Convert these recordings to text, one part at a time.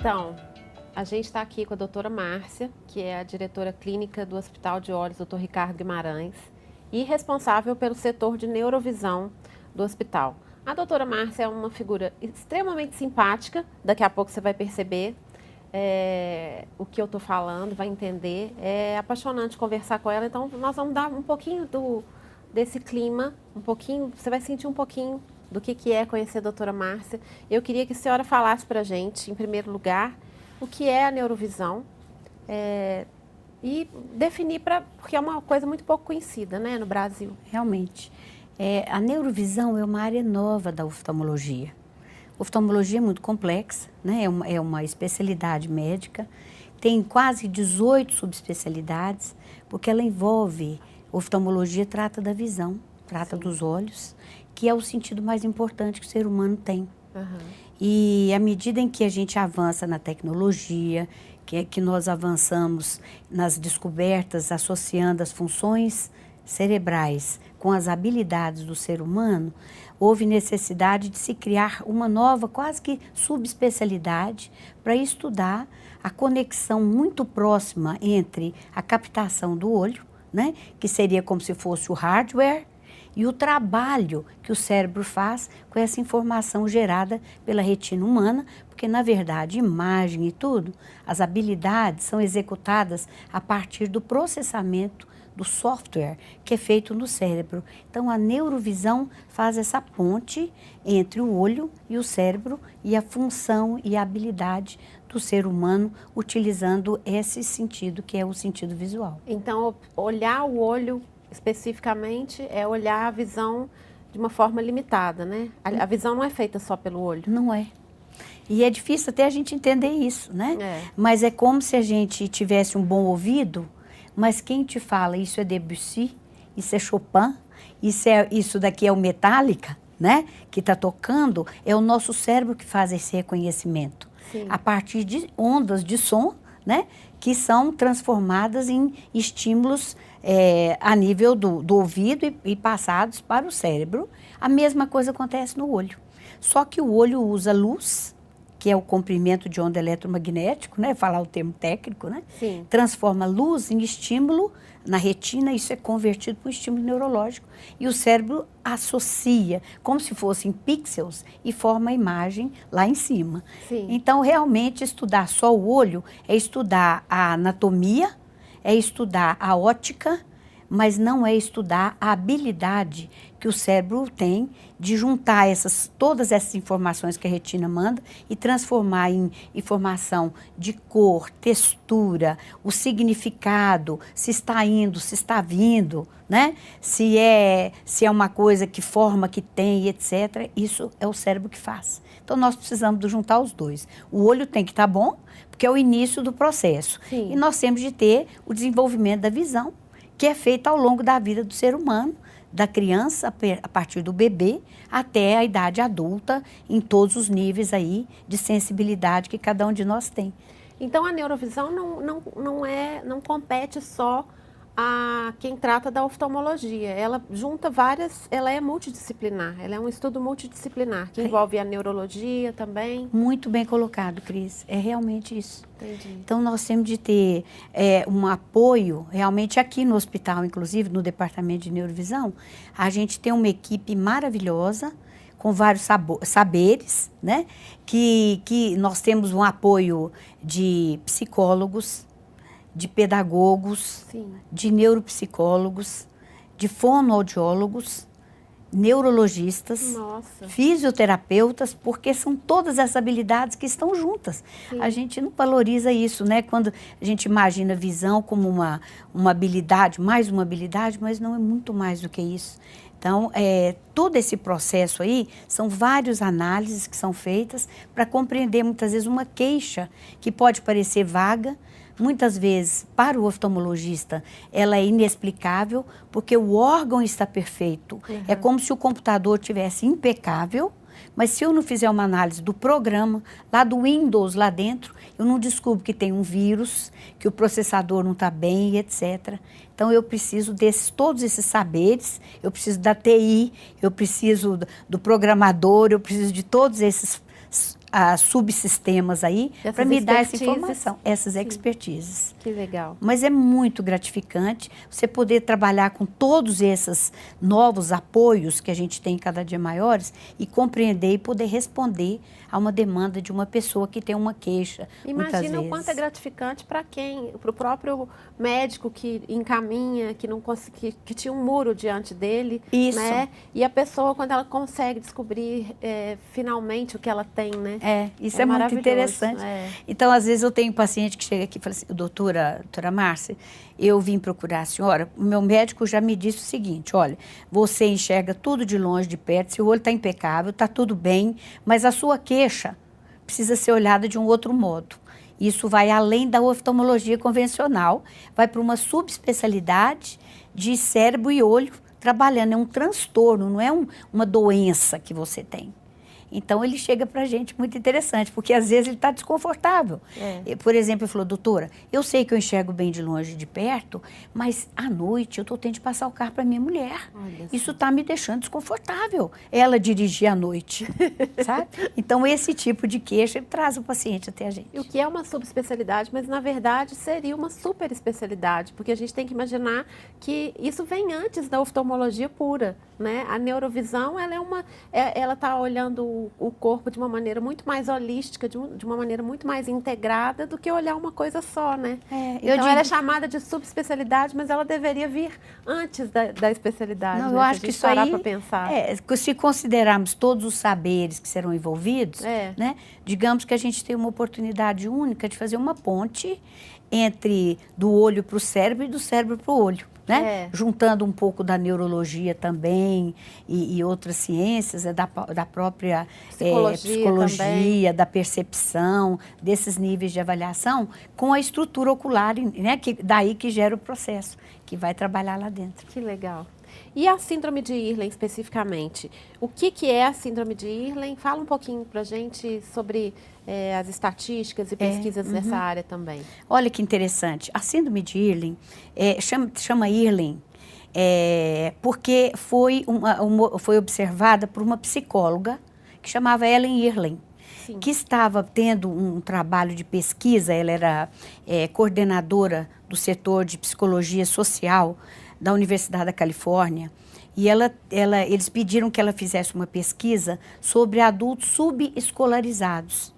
Então, a gente está aqui com a doutora Márcia, que é a diretora clínica do Hospital de Olhos Dr. Ricardo Guimarães e responsável pelo setor de neurovisão do hospital. A doutora Márcia é uma figura extremamente simpática, daqui a pouco você vai perceber o que eu estou falando, vai entender. É apaixonante conversar com ela, então nós vamos dar um pouquinho desse clima, você vai sentir um pouquinho do que é conhecer a doutora Márcia. Eu queria que a senhora falasse para a gente, em primeiro lugar, o que é a neurovisão e definir, porque é uma coisa muito pouco conhecida, né, no Brasil. Realmente. A neurovisão é uma área nova da oftalmologia. Oftalmologia é muito complexa, né? É uma especialidade médica, tem quase 18 subespecialidades, porque ela envolve, oftalmologia trata da visão, trata dos olhos, que é o sentido mais importante que o ser humano tem. Uhum. E à medida em que a gente avança na tecnologia, que nós avançamos nas descobertas associando as funções cerebrais com as habilidades do ser humano, houve necessidade de se criar uma nova, quase que subespecialidade, para estudar a conexão muito próxima entre a captação do olho, né, que seria como se fosse o hardware, e o trabalho que o cérebro faz com essa informação gerada pela retina humana, porque, na verdade, imagem e tudo, as habilidades são executadas a partir do processamento do software que é feito no cérebro. Então, a neurovisão faz essa ponte entre o olho e o cérebro e a função e a habilidade do ser humano utilizando esse sentido, que é o sentido visual. Então, olhar o olho especificamente é olhar a visão de uma forma limitada, né? A visão não é feita só pelo olho. Não é. E é difícil até a gente entender isso, né? Mas é como se a gente tivesse um bom ouvido, mas quem te fala isso é Debussy, isso é Chopin, isso daqui é o Metallica, né? Que está tocando, é o nosso cérebro que faz esse reconhecimento. Sim. A partir de ondas de som, né? Que são transformadas em estímulos a nível do ouvido e passados para o cérebro. A mesma coisa acontece no olho. Só que o olho usa luz, que é o comprimento de onda eletromagnético, né? Falar o termo técnico, né? Sim. Transforma luz em estímulo na retina, isso é convertido para um estímulo neurológico. E o cérebro associa, como se fossem pixels, e forma a imagem lá em cima. Sim. Então, realmente, estudar só o olho é estudar a anatomia, é estudar a ótica, mas não é estudar a habilidade que o cérebro tem de juntar todas essas informações que a retina manda e transformar em informação de cor, textura, o significado, se está indo, se está vindo, né? Se é uma coisa que forma, que tem, etc. Isso é o cérebro que faz. Então, nós precisamos juntar os dois. O olho tem que estar bom, porque é o início do processo. Sim. E nós temos de ter o desenvolvimento da visão, que é feita ao longo da vida do ser humano, da criança, a partir do bebê, até a idade adulta, em todos os níveis aí de sensibilidade que cada um de nós tem. Então, a neurovisão não compete só a quem trata da oftalmologia. Ela junta ela é multidisciplinar, ela é um estudo multidisciplinar, que envolve a neurologia também. Muito bem colocado, Cris. É realmente isso. Entendi. Então, nós temos de ter um apoio, realmente aqui no hospital, inclusive no departamento de neurovisão, a gente tem uma equipe maravilhosa, com vários saberes, né? Que nós temos um apoio de psicólogos, de pedagogos, Sim. de neuropsicólogos, de fonoaudiólogos, neurologistas, Nossa. fisioterapeutas, porque são todas essas habilidades que estão juntas. Sim. A gente não valoriza isso, né? Quando a gente imagina a visão como uma habilidade, mais uma habilidade, mas não é muito mais do que isso. Então, todo esse processo aí, são várias análises que são feitas para compreender muitas vezes uma queixa que pode parecer vaga. Muitas vezes, para o oftalmologista, ela é inexplicável, porque o órgão está perfeito. Uhum. É como se o computador tivesse impecável, mas se eu não fizer uma análise do programa, lá do Windows, lá dentro, eu não descubro que tem um vírus, que o processador não está bem, etc. Então, eu preciso todos esses saberes, eu preciso da TI, eu preciso do programador, eu preciso de todos esses subsistemas aí para me dar essa informação, essas expertises. Que legal. Mas é muito gratificante você poder trabalhar com todos esses novos apoios que a gente tem cada dia maiores e compreender e poder responder a uma demanda de uma pessoa que tem uma queixa. Imagina o quanto é gratificante para o próprio médico que encaminha, que não consegue, que tinha um muro diante dele. Isso. Né? E a pessoa, quando ela consegue descobrir finalmente o que ela tem, né? Isso é muito interessante. Então, às vezes eu tenho um paciente que chega aqui e fala assim, doutora Márcia, eu vim procurar a senhora, o meu médico já me disse o seguinte, olha, você enxerga tudo de longe, de perto, seu olho está impecável, está tudo bem, mas a sua queixa precisa ser olhada de um outro modo. Isso vai além da oftalmologia convencional, vai para uma subespecialidade de cérebro e olho trabalhando, é um transtorno, não é uma doença que você tem. Então, ele chega para a gente muito interessante, porque às vezes ele está desconfortável. Por exemplo, ele falou, doutora, eu sei que eu enxergo bem de longe e de perto, mas à noite eu estou tendo de passar o carro para minha mulher. Isso está me deixando desconfortável. Ela dirigir à noite, sabe? Então, esse tipo de queixa ele traz o paciente até a gente. E o que é uma subespecialidade, mas na verdade seria uma super especialidade, porque a gente tem que imaginar que isso vem antes da oftalmologia pura, né? A neurovisão, ela está olhando o corpo de uma maneira muito mais holística, de uma maneira muito mais integrada do que olhar uma coisa só, né? Então, ela é chamada de subespecialidade, mas ela deveria vir antes da especialidade. Não, né? eu acho que isso aí, pensar. Se considerarmos todos os saberes que serão envolvidos, né, digamos que a gente tem uma oportunidade única de fazer uma ponte entre do olho para o cérebro e do cérebro para o olho. Né? Juntando um pouco psicologia e outras ciências, da própria psicologia, da percepção, desses níveis de avaliação, com a estrutura ocular, né? Daí que gera o processo, que vai trabalhar lá dentro. Que legal. E a síndrome de Irlen, especificamente? O que é a síndrome de Irlen? Fala um pouquinho para a gente sobre as estatísticas e pesquisas nessa área também. Olha que interessante. A síndrome de Irlen chama Irlen porque foi observada por uma psicóloga que chamava Ellen Irlen. Sim. Que estava tendo um trabalho de pesquisa, ela era coordenadora do setor de psicologia social da Universidade da Califórnia, e eles pediram que ela fizesse uma pesquisa sobre adultos subescolarizados.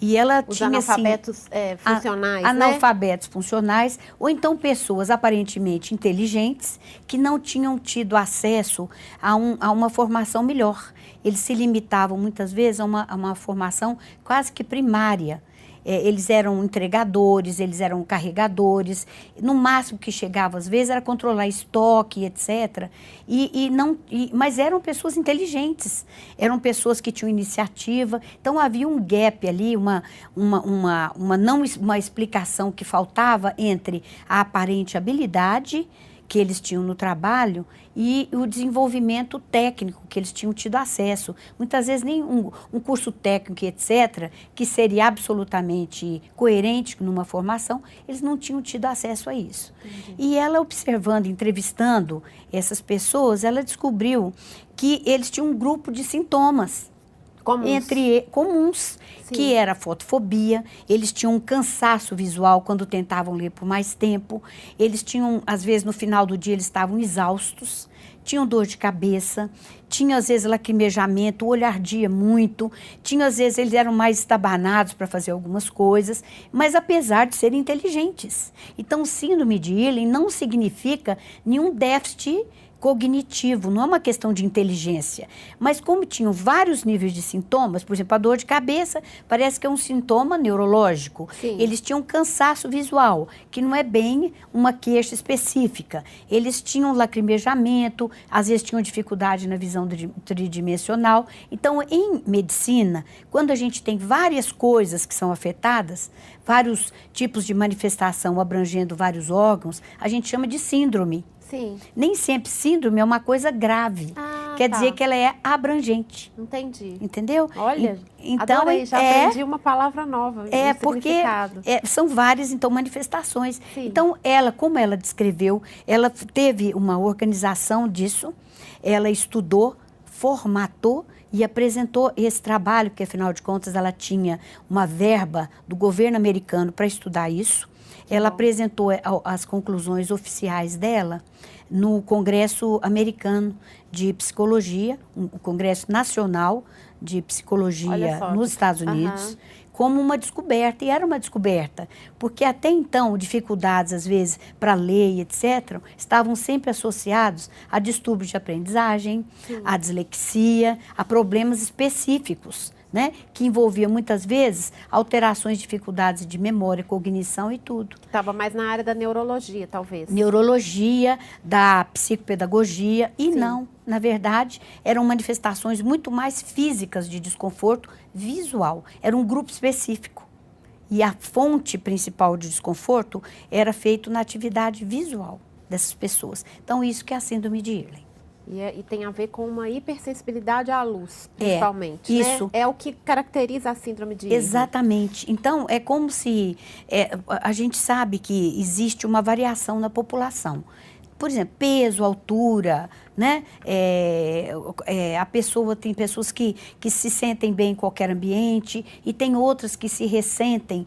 E ela os tinha, analfabetos funcionais, analfabetos funcionais, ou então pessoas aparentemente inteligentes que não tinham tido acesso a uma formação melhor. Eles se limitavam muitas vezes a uma formação quase que primária. Eles eram entregadores, eles eram carregadores, no máximo que chegava às vezes era controlar estoque, etc. Mas eram pessoas inteligentes, eram pessoas que tinham iniciativa, então havia um gap ali, uma explicação que faltava entre a aparente habilidade que eles tinham no trabalho e o desenvolvimento técnico que eles tinham tido acesso. Muitas vezes nem um curso técnico, etc., que seria absolutamente coerente numa formação, eles não tinham tido acesso a isso. E ela observando, entrevistando essas pessoas, ela descobriu que eles tinham um grupo de sintomas comuns, que era a fotofobia, eles tinham um cansaço visual quando tentavam ler por mais tempo, eles tinham, às vezes, no final do dia, eles estavam exaustos, tinham dor de cabeça, tinham, às vezes, lacrimejamento, o olho ardia muito, tinham, às vezes, eles eram mais estabanados para fazer algumas coisas, mas apesar de serem inteligentes. Então, síndrome de Irlen não significa nenhum déficit cognitivo, não é uma questão de inteligência, mas como tinham vários níveis de sintomas, por exemplo, a dor de cabeça parece que é um sintoma neurológico. Sim. Eles tinham cansaço visual, que não é bem uma queixa específica. Eles tinham lacrimejamento, às vezes tinham dificuldade na visão tridimensional. Então, em medicina, quando a gente tem várias coisas que são afetadas, vários tipos de manifestação abrangendo vários órgãos, a gente chama de síndrome. Sim. Nem sempre síndrome é uma coisa grave. Quer dizer que ela é abrangente. Entendi. Entendeu? Olha, então, adorei, já aprendi uma palavra nova. Porque são várias, então, manifestações. Sim. Então, como ela descreveu, ela teve uma organização disso, ela estudou, formatou e apresentou esse trabalho, porque afinal de contas ela tinha uma verba do governo americano para estudar isso. Ela apresentou as conclusões oficiais dela no Congresso Americano de Psicologia, o Congresso Nacional de Psicologia nos Estados Unidos, como uma descoberta, e era uma descoberta, porque até então dificuldades, às vezes, para ler, etc., estavam sempre associados a distúrbios de aprendizagem, a dislexia, a problemas específicos, né, que envolvia muitas vezes alterações, dificuldades de memória, cognição e tudo. Estava mais na área da neurologia, talvez. Neurologia, da psicopedagogia e não, na verdade, eram manifestações muito mais físicas de desconforto visual. Era um grupo específico. E a fonte principal de desconforto era feito na atividade visual dessas pessoas. Então, isso que é a síndrome de Irlen. E tem a ver com uma hipersensibilidade à luz, principalmente. Isso. Né? É o que caracteriza a síndrome de Irlen. Exatamente. Então, é como se... a gente sabe que existe uma variação na população. Por exemplo, peso, altura, né? Tem pessoas que se sentem bem em qualquer ambiente e tem outras que se ressentem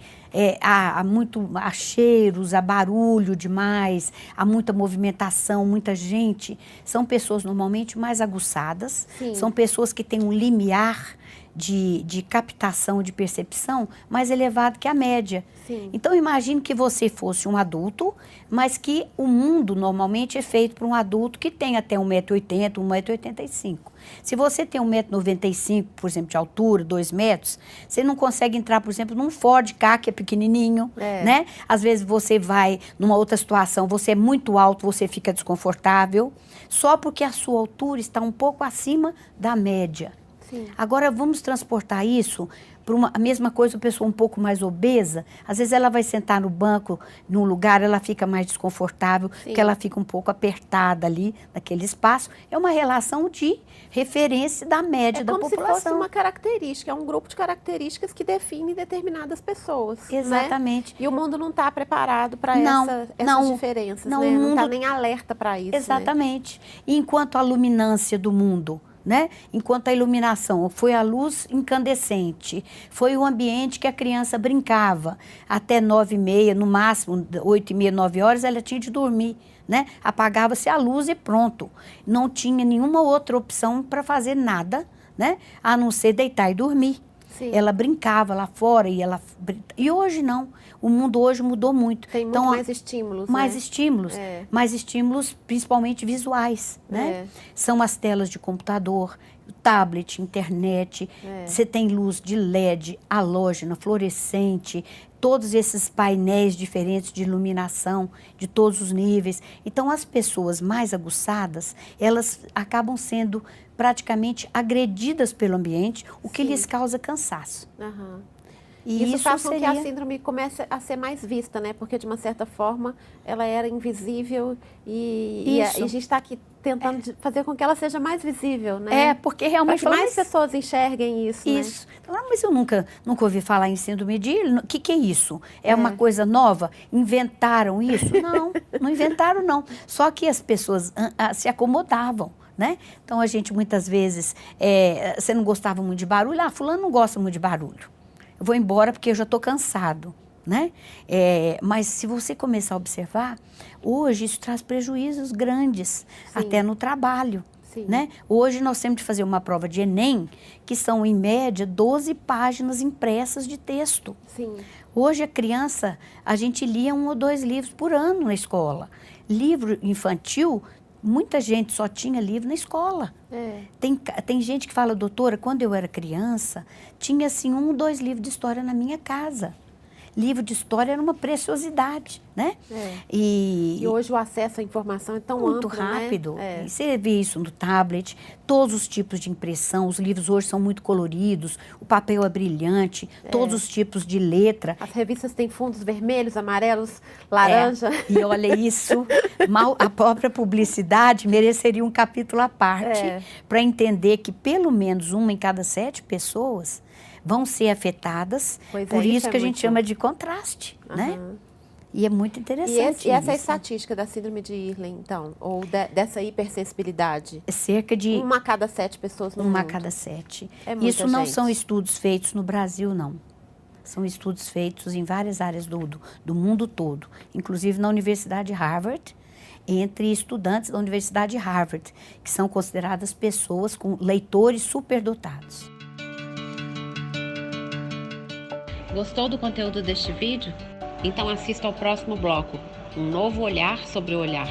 a cheiros, a barulho demais, a muita movimentação, muita gente. São pessoas normalmente mais aguçadas, são pessoas que têm um limiar de captação, de percepção mais elevado que a média. Sim. Então, imagine que você fosse um adulto, mas que o mundo normalmente é feito por um adulto que tem até 1,80 m, 1,85 m. Se você tem 1,95 m, por exemplo, de altura, 2 metros, você não consegue entrar, por exemplo, num Ford Ka, que é pequenininho, né? Às vezes você vai numa outra situação, você é muito alto, você fica desconfortável, só porque a sua altura está um pouco acima da média. Sim. Agora, vamos transportar isso para a mesma coisa, uma pessoa um pouco mais obesa. Às vezes ela vai sentar no banco, num lugar, ela fica mais desconfortável, porque ela fica um pouco apertada ali, naquele espaço. É uma relação de referência da média da população. É como se fosse uma característica, é um grupo de características que define determinadas pessoas. Exatamente. Né? E o mundo não está preparado para essas diferenças, não, né? o mundo Não está nem alerta para isso. Exatamente. Né? E enquanto a luminância do mundo, né? Enquanto a iluminação foi a luz incandescente, foi o ambiente que a criança brincava, até 9h30, no máximo 8h30, 9 horas, ela tinha de dormir, né? Apagava-se a luz e pronto. Não tinha nenhuma outra opção para fazer nada, né? A não ser deitar e dormir. Sim. Ela brincava lá fora e hoje não. O mundo hoje mudou muito. Tem muito mais estímulos, mais né? estímulos. Mais estímulos, principalmente visuais, né? São as telas de computador, tablet, internet. Você tem luz de LED, halógena, fluorescente, todos esses painéis diferentes de iluminação, de todos os níveis. Então, as pessoas mais aguçadas, elas acabam sendo praticamente agredidas pelo ambiente, o que lhes causa cansaço. E isso faz com que a síndrome comece a ser mais vista, né? Porque, de uma certa forma, ela era invisível e a gente está aqui tentando fazer com que ela seja mais visível, né? Porque realmente... Para que mais pessoas enxerguem isso, né? Mas eu nunca ouvi falar em síndrome de Irlen. O que é isso? É uma coisa nova? Inventaram isso? Não inventaram, não. Só que as pessoas se acomodavam. Né? Então, a gente muitas vezes, você não gostava muito de barulho, fulano não gosta muito de barulho, eu vou embora porque eu já estou cansado, né? Mas se você começar a observar, hoje isso traz prejuízos grandes, até no trabalho. Né? Hoje nós temos de fazer uma prova de Enem, que são em média 12 páginas impressas de texto. Hoje a criança, a gente lia 1 ou 2 livros por ano na escola. Livro infantil, muita gente só tinha livro na escola. Tem gente que fala, doutora, quando eu era criança, tinha assim 1 ou 2 livros de história na minha casa. Livro de história era uma preciosidade, né? E hoje o acesso à informação é tão muito amplo, rápido. Né? E você vê isso no tablet, todos os tipos de impressão, os livros hoje são muito coloridos, o papel é brilhante, todos os tipos de letra. As revistas têm fundos vermelhos, amarelos, laranja. E olha isso, a própria publicidade mereceria um capítulo à parte para entender que pelo menos 1 em cada 7 pessoas vão ser afetadas, por isso que a gente chama de contraste, né? E é muito interessante E essa é a isso. estatística da síndrome de Irlen, então? Ou dessa hipersensibilidade? Cerca de Uma a cada 7 pessoas no uma a mundo. cada 7. É muita Isso não são gente. estudos feitos no Brasil, não. São estudos feitos em várias áreas do mundo todo, inclusive na Universidade de Harvard, entre estudantes da Universidade de Harvard, que são consideradas pessoas com leitores superdotados. Gostou do conteúdo deste vídeo? Então assista ao próximo bloco, um novo olhar sobre o olhar.